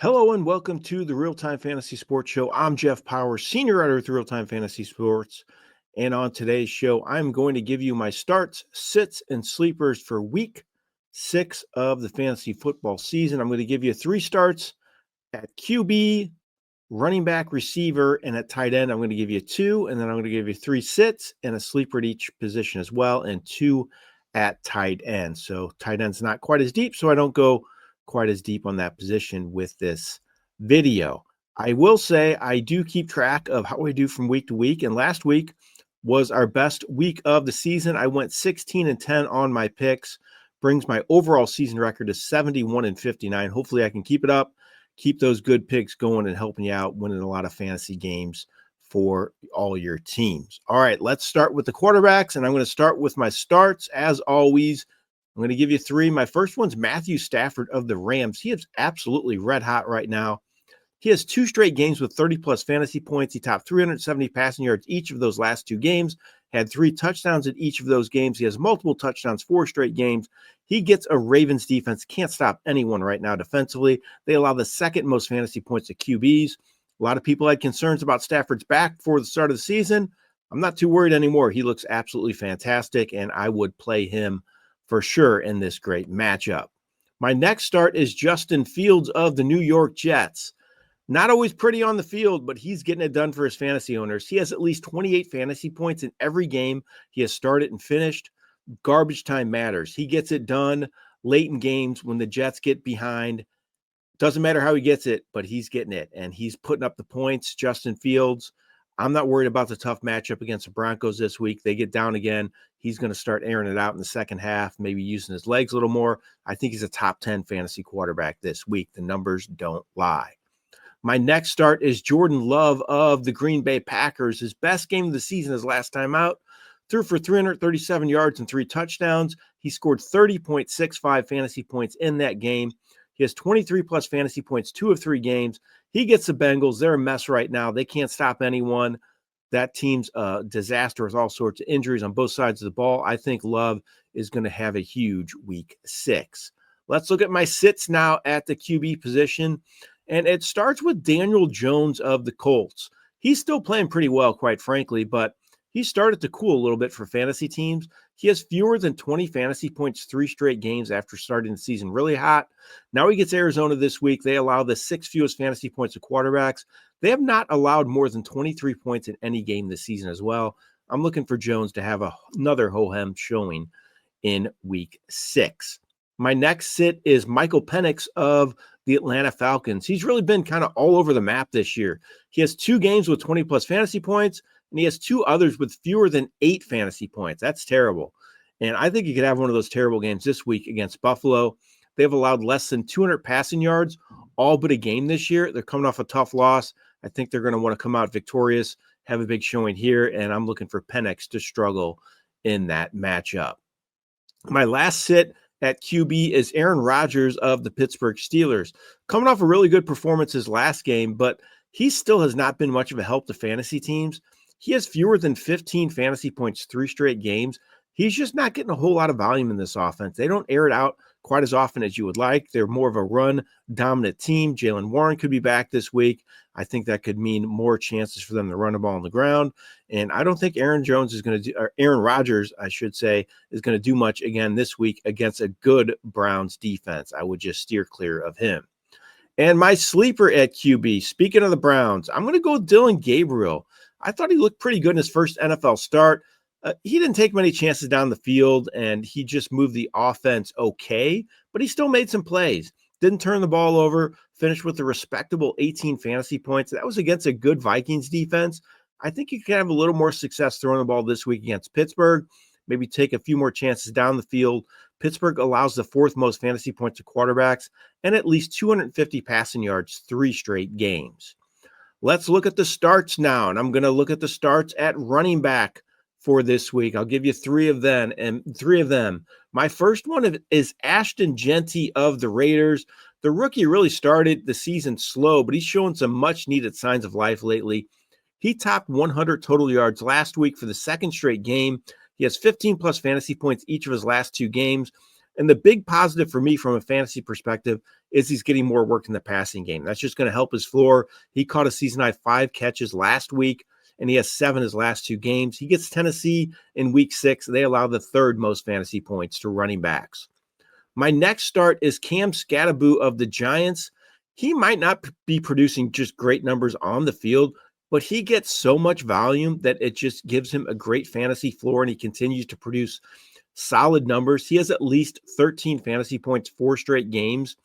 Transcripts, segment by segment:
Hello and welcome to the RealTime Fantasy Sports Show. I'm Jeff Paur, Senior Writer at RealTime Fantasy Sports. And on today's show, I'm going to give you my starts, sits, and sleepers for week 6 of the fantasy football season. I'm going to give you 3 starts at QB, running back, receiver, and at tight end. I'm going to give you 2, and then I'm going to give you 3 sits and a sleeper at each position as well, and 2 at tight end. So tight end's not quite as deep, so I don't go quite as deep on that position with this video. I will say I do keep track of how I do from week to week, and last week was our best week of the season. I went 16-10 on my picks, brings my overall season record to 71-59. Hopefully I can keep it up, keep those good picks going and helping you out winning a lot of fantasy games for all your teams. All right, let's start with the quarterbacks, and I'm going to start with my starts as always. I'm going to give you 3. My first one's Matthew Stafford of the Rams. He is absolutely red hot right now. He has 2 straight games with 30-plus fantasy points. He topped 370 passing yards each of those last 2 games, had 3 touchdowns in each of those games. He has multiple touchdowns, 4 straight games. He gets a Ravens defense. Can't stop anyone right now defensively. They allow the second most fantasy points to QBs. A lot of people had concerns about Stafford's back before the start of the season. I'm not too worried anymore. He looks absolutely fantastic, and I would play him for sure in this great matchup. My next start is Justin Fields of the New York Jets. Not always pretty on the field, but he's getting it done for his fantasy owners. He has at least 28 fantasy points in every game he has started and finished. Garbage time matters. He gets it done late in games when the Jets get behind. Doesn't matter how he gets it, but he's getting it, and he's putting up the points. Justin Fields, I'm not worried about the tough matchup against the Broncos this week. They get down again. He's going to start airing it out in the second half, maybe using his legs a little more. I think he's a top 10 fantasy quarterback this week. The numbers don't lie. My next start is Jordan Love of the Green Bay Packers. His best game of the season is last time out. Threw for 337 yards and 3 touchdowns. He scored 30.65 fantasy points in that game. He has 23-plus fantasy points, 2 of 3 games. He gets the Bengals. They're a mess right now. They can't stop anyone. That team's a disaster with all sorts of injuries on both sides of the ball. I think Love is going to have a huge week 6. Let's look at my sits now at the QB position. And it starts with Daniel Jones of the Colts. He's still playing pretty well, quite frankly, but he started to cool a little bit for fantasy teams. He has fewer than 20 fantasy points 3 straight games after starting the season really hot. Now he gets Arizona this week. They allow the 6th fewest fantasy points to quarterbacks. They have not allowed more than 23 points in any game this season as well. I'm looking for Jones to have another ho-hum showing in week 6. My next sit is Michael Penix of the Atlanta Falcons. He's really been kind of all over the map this year. He has 2 games with 20-plus fantasy points, and he has 2 others with fewer than 8 fantasy points. That's terrible. And I think he could have one of those terrible games this week against Buffalo. They've allowed less than 200 passing yards all but a game this year. They're coming off a tough loss. I think they're going to want to come out victorious, have a big showing here, and I'm looking for Penix to struggle in that matchup. My last sit at QB is Aaron Rodgers of the Pittsburgh Steelers. Coming off a really good performance his last game, but he still has not been much of a help to fantasy teams. He has fewer than 15 fantasy points 3 straight games. He's just not getting a whole lot of volume in this offense. They don't air it out quite as often as you would like. They're more of a run-dominant team. Jalen Warren could be back this week. I think that could mean more chances for them to run the ball on the ground. And I don't think Aaron Rodgers, I should say, is going to do much again this week against a good Browns defense. I would just steer clear of him. And my sleeper at QB, speaking of the Browns, I'm going to go with Dylan Gabriel. I thought he looked pretty good in his first NFL start. He didn't take many chances down the field, and he just moved the offense okay, but he still made some plays. Didn't turn the ball over, finished with a respectable 18 fantasy points. That was against a good Vikings defense. I think you can have a little more success throwing the ball this week against Pittsburgh, maybe take a few more chances down the field. Pittsburgh allows the 4th most fantasy points to quarterbacks and at least 250 passing yards 3 straight games. Let's look at the starts now, and I'm going to look at the starts at running back for this week. I'll give you 3 of them. My first one is Ashton Jeanty of the Raiders. The rookie really started the season slow, but he's showing some much-needed signs of life lately. He topped 100 total yards last week for the 2nd straight game. He has 15-plus fantasy points each of his last 2 games. And the big positive for me from a fantasy perspective is he's getting more work in the passing game. That's just going to help his floor. He caught a season-high 5 catches last week, and he has 7 his last 2 games. He gets Tennessee in week 6. They allow the 3rd most fantasy points to running backs. My next start is Cam Scatterboo of the Giants. He might not be producing just great numbers on the field, but he gets so much volume that it just gives him a great fantasy floor, and he continues to produce solid numbers. He has at least 13 fantasy points, 4 straight games.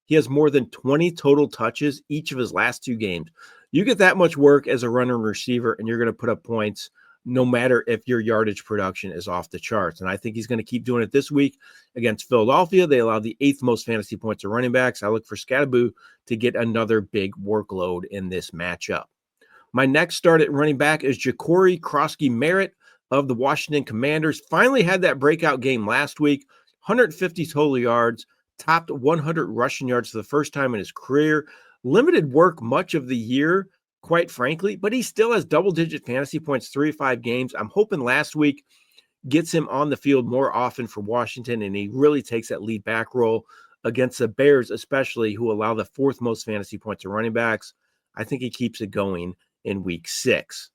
He has more than 20 total touches each of his last 2 games. You get that much work as a runner and receiver, and you're going to put up points no matter if your yardage production is off the charts. And I think he's going to keep doing it this week against Philadelphia. They allow the 8th most fantasy points to running backs. I look for Scatterboo to get another big workload in this matchup. My next start at running back is Ja'Cory Krosky-Merritt of the Washington Commanders. Finally had that breakout game last week, 150 total yards, topped 100 rushing yards for the first time in his career. Limited work much of the year, quite frankly, but he still has double-digit fantasy points 3 or 5 games. I'm hoping last week gets him on the field more often for Washington, and he really takes that lead back role against the Bears, especially, who allow the 4th most fantasy points to running backs. I think he keeps it going in week 6.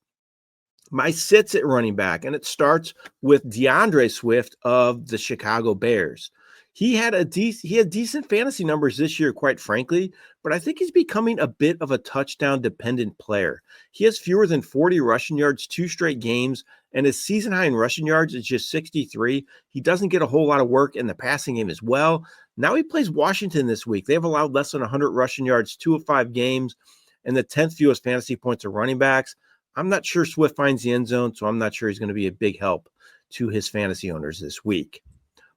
My sits at running back, and it starts with DeAndre Swift of the Chicago Bears. He had decent fantasy numbers this year, quite frankly, but I think he's becoming a bit of a touchdown-dependent player. He has fewer than 40 rushing yards 2 straight games, and his season high in rushing yards is just 63. He doesn't get a whole lot of work in the passing game as well. Now he plays Washington this week. They have allowed less than 100 rushing yards 2 of 5 games, and the 10th fewest fantasy points of running backs. I'm not sure Swift finds the end zone, so I'm not sure he's going to be a big help to his fantasy owners this week.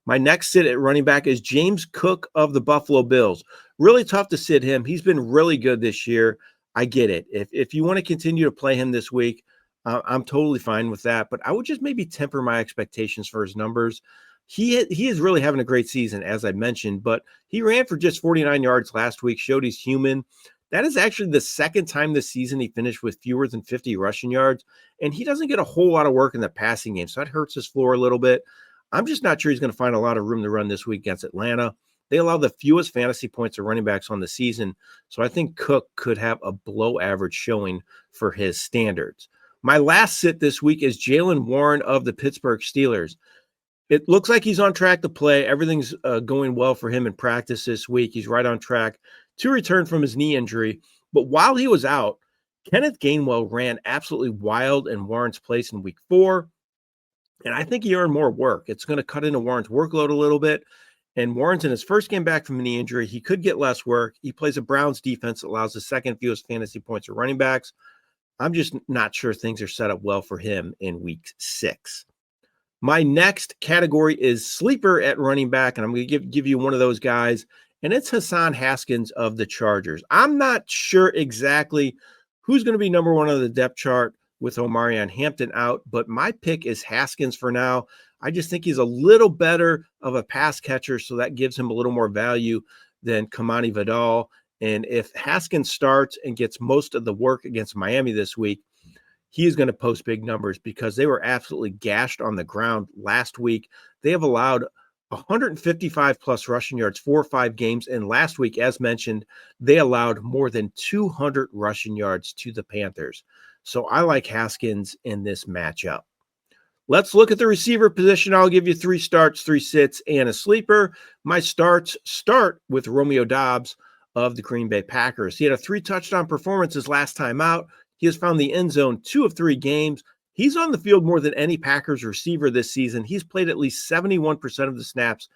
My next sit at running back is James Cook of the Buffalo Bills. Really tough to sit him. He's been really good this year. I get it. If you want to continue to play him this week, I'm totally fine with that. But I would just maybe temper my expectations for his numbers. He is really having a great season, as I mentioned, but he ran for just 49 yards last week, showed he's human. That is actually the 2nd time this season he finished with fewer than 50 rushing yards, and he doesn't get a whole lot of work in the passing game, so that hurts his floor a little bit. I'm just not sure he's going to find a lot of room to run this week against Atlanta. They allow the fewest fantasy points of running backs on the season, so I think Cook could have a below average showing for his standards. My last sit this week is Jaylen Warren of the Pittsburgh Steelers. It looks like he's on track to play. Everything's going well for him in practice this week. He's right on track to return from his knee injury. But while he was out, Kenneth Gainwell ran absolutely wild in Warren's place in week 4. And I think he earned more work. It's going to cut into Warren's workload a little bit. And Warren's in his first game back from a knee injury. He could get less work. He plays a Browns defense that allows the 2nd fewest fantasy points for running backs. I'm just not sure things are set up well for him in week 6. My next category is sleeper at running back, and I'm going to give you one of those guys, and it's Hassan Haskins of the Chargers. I'm not sure exactly who's going to be number 1 on the depth chart with Omarion Hampton out, but my pick is Haskins for now. I just think he's a little better of a pass catcher, so that gives him a little more value than Kamani Vidal. And if Haskins starts and gets most of the work against Miami this week, he is going to post big numbers because they were absolutely gashed on the ground last week. They have allowed 155 plus rushing yards 4 or 5 games. And last week, as mentioned, they allowed more than 200 rushing yards to the Panthers. So I like Haskins in this matchup. Let's look at the receiver position. I'll give you 3 starts, 3 sits, and a sleeper. My starts start with Romeo Doubs of the Green Bay Packers. He had a 3 touchdown performance his last time out. He has found the end zone 2 of 3 games. He's on the field more than any Packers receiver this season. He's played at least 71% of the snaps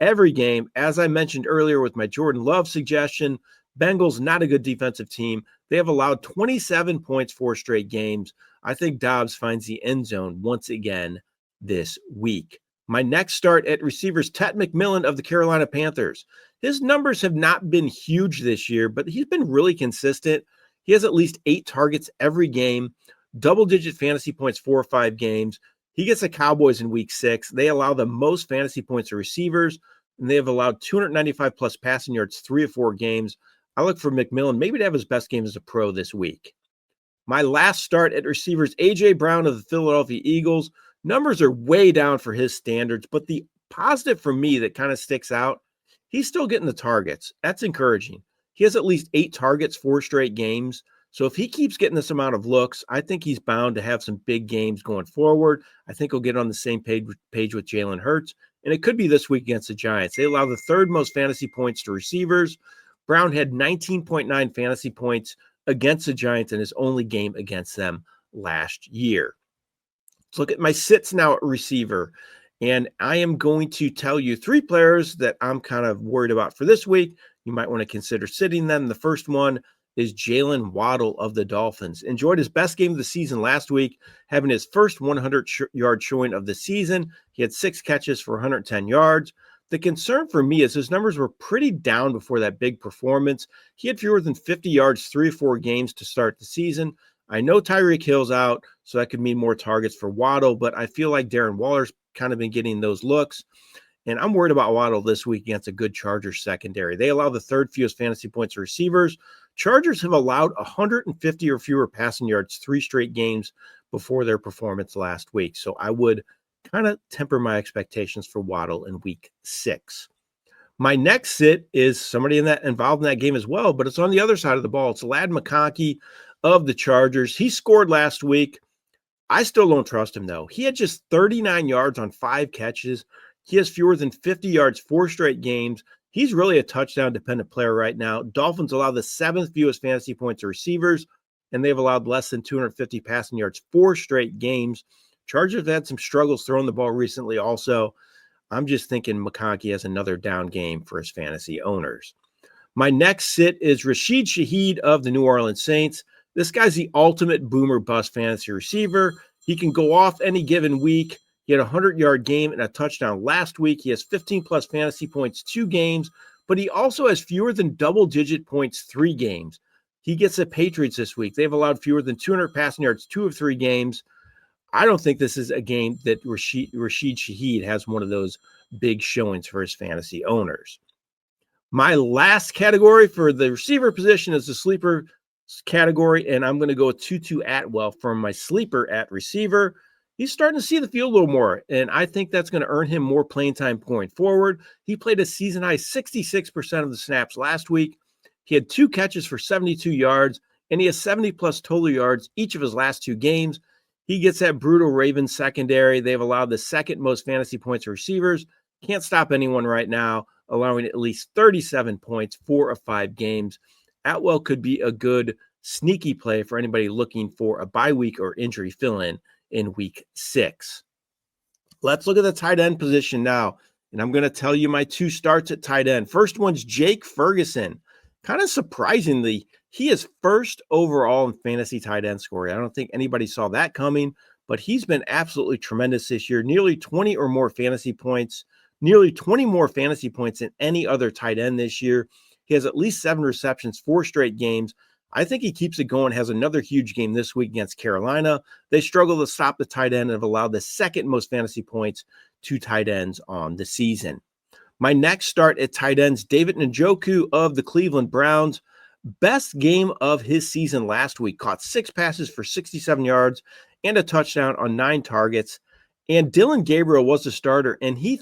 every game. As I mentioned earlier with my Jordan Love suggestion, Bengals, not a good defensive team. They have allowed 27 points 4 straight games. I think Doubs finds the end zone once again this week. My next start at receivers, Ted McMillan of the Carolina Panthers. His numbers have not been huge this year, but he's been really consistent. He has at least 8 targets every game, double-digit fantasy points 4 or 5 games. He gets the Cowboys in week 6. They allow the most fantasy points to receivers, and they have allowed 295-plus passing yards 3 or 4 games. I look for McMillan maybe to have his best game as a pro this week. My last start at receivers, A.J. Brown of the Philadelphia Eagles. Numbers are way down for his standards, but the positive for me that kind of sticks out he's still getting the targets. That's encouraging. He has at least 8 targets, 4 straight games. So if he keeps getting this amount of looks, I think he's bound to have some big games going forward. I think he'll get on the same page with Jalen Hurts, and it could be this week against the Giants. They allow the 3rd most fantasy points to receivers. Brown had 19.9 fantasy points against the Giants in his only game against them last year. Let's look at my sits now at receiver. And I am going to tell you 3 players that I'm kind of worried about for this week. You might want to consider sitting them. The first one is Jalen Waddle of the Dolphins. Enjoyed his best game of the season last week, having his first 100-yard showing of the season. He had 6 catches for 110 yards. The concern for me is his numbers were pretty down before that big performance. He had fewer than 50 yards 3 or 4 games to start the season. I know Tyreek Hill's out, so that could mean more targets for Waddle, but I feel like Darren Waller's kind of been getting those looks. And I'm worried about Waddle this week against a good Chargers secondary. They allow the 3rd fewest fantasy points to receivers. Chargers have allowed 150 or fewer passing yards 3 straight games before their performance last week. So I would kind of temper my expectations for Waddle in week 6. My next sit is somebody involved in that game as well, but it's on the other side of the ball. It's Ladd McConkey of the Chargers. He scored last week. I still don't trust him, though. He had just 39 yards on 5 catches. He has fewer than 50 yards 4 straight games. He's really a touchdown-dependent player right now. Dolphins allow the 7th fewest fantasy points to receivers, and they've allowed less than 250 passing yards 4 straight games. Chargers have had some struggles throwing the ball recently also. I'm just thinking McConkey has another down game for his fantasy owners. My next sit is Rashid Shaheed of the New Orleans Saints. This guy's the ultimate boomer bust fantasy receiver. He can go off any given week. He had a 100-yard game and a touchdown last week. He has 15-plus fantasy points 2 games, but he also has fewer than double-digit points 3 games. He gets the Patriots this week. They've allowed fewer than 200 passing yards 2 of 3 games. I don't think this is a game that Rashid Shaheed has one of those big showings for his fantasy owners. My last category for the receiver position is the sleeper category, and I'm going to go with Tutu Atwell from my sleeper at receiver. He's starting to see the field a little more, and I think that's going to earn him more playing time going forward. He played a season-high 66% of the snaps last week. He had 2 catches for 72 yards, and he has 70-plus total yards each of his last 2 games. He gets that brutal Ravens secondary. They've allowed the 2nd most fantasy points to receivers. Can't stop anyone right now, allowing at least 37 points 4 of 5 games. Atwell could be a good sneaky play for anybody looking for a bye week or injury fill-in in week 6. Let's look at the tight end position now, and I'm going to tell you my 2 starts at tight end. First one's Jake Ferguson. Kind of surprisingly, he is 1st overall in fantasy tight end scoring. I don't think anybody saw that coming, but he's been absolutely tremendous this year. Nearly 20 or more fantasy points, nearly 20 more fantasy points than any other tight end this year. He has at least 7 receptions, 4 straight games. I think he keeps it going, has another huge game this week against Carolina. They struggle to stop the tight end and have allowed the 2nd most fantasy points to tight ends on the season. My next start at tight ends, David Njoku of the Cleveland Browns. Best game of his season last week. Caught 6 passes for 67 yards and a touchdown on 9 targets. And Dylan Gabriel was the starter, and he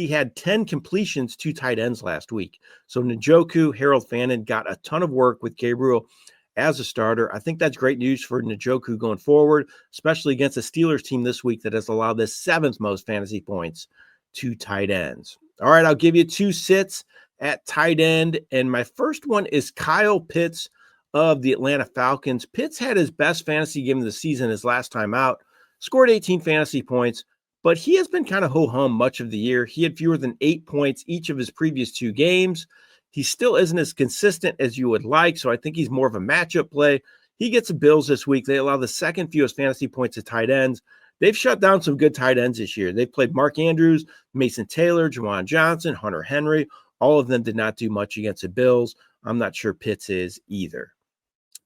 had 10 completions to tight ends last week. So Njoku, Harold Fannin got a ton of work with Gabriel as a starter. I think that's great news for Njoku going forward, especially against a Steelers team this week that has allowed the 7th most fantasy points to tight ends. All right, I'll give you 2 sits at tight end, and my first one is Kyle Pitts of the Atlanta Falcons. Pitts had his best fantasy game of the season his last time out, scored 18 fantasy points, but he has been kind of ho-hum much of the year. He had fewer than 8 points each of his previous 2 games. He still isn't as consistent as you would like, so I think he's more of a matchup play. He gets the Bills this week. They allow the 2nd fewest fantasy points to tight ends. They've shut down some good tight ends this year. They've played Mark Andrews, Mason Taylor, Juwan Johnson, Hunter Henry. All of them did not do much against the Bills. I'm not sure Pitts is either.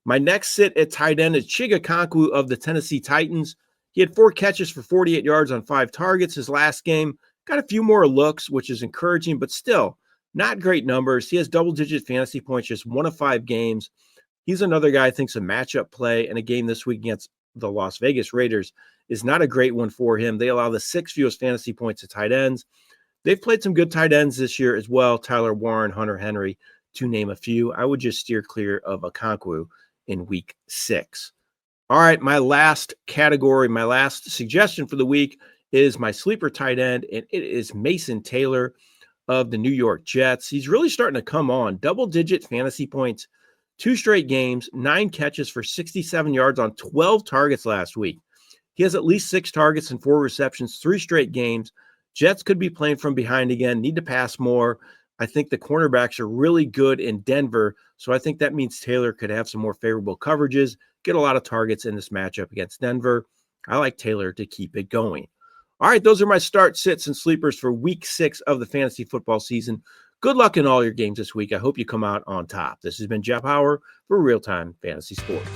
My next sit at tight end is Chig Okonkwo of the Tennessee Titans. He had 4 catches for 48 yards on 5 targets his last game. Got a few more looks, which is encouraging, but still not great numbers. He has double-digit fantasy points, just 1 of 5 games. He's another guy I think's a matchup play, and a game this week against the Las Vegas Raiders is not a great one for him. They allow the 6th fewest fantasy points to tight ends. They've played some good tight ends this year as well. Tyler Warren, Hunter Henry, to name a few. I would just steer clear of Okonkwo in week 6. All right, my last category, my last suggestion for the week is my sleeper tight end, and it is Mason Taylor of the New York Jets. He's really starting to come on. Double-digit fantasy points, 2 straight games, 9 catches for 67 yards on 12 targets last week. He has at least 6 targets and 4 receptions, 3 straight games. Jets could be playing from behind again, need to pass more. I think the cornerbacks are really good in Denver, so I think that means Taylor could have some more favorable coverages, get a lot of targets in this matchup against Denver. I like Taylor to keep it going. All right, those are my start, sits, and sleepers for week 6 of the fantasy football season. Good luck in all your games this week. I hope you come out on top. This has been Jeff Paur for Real Time Fantasy Sports.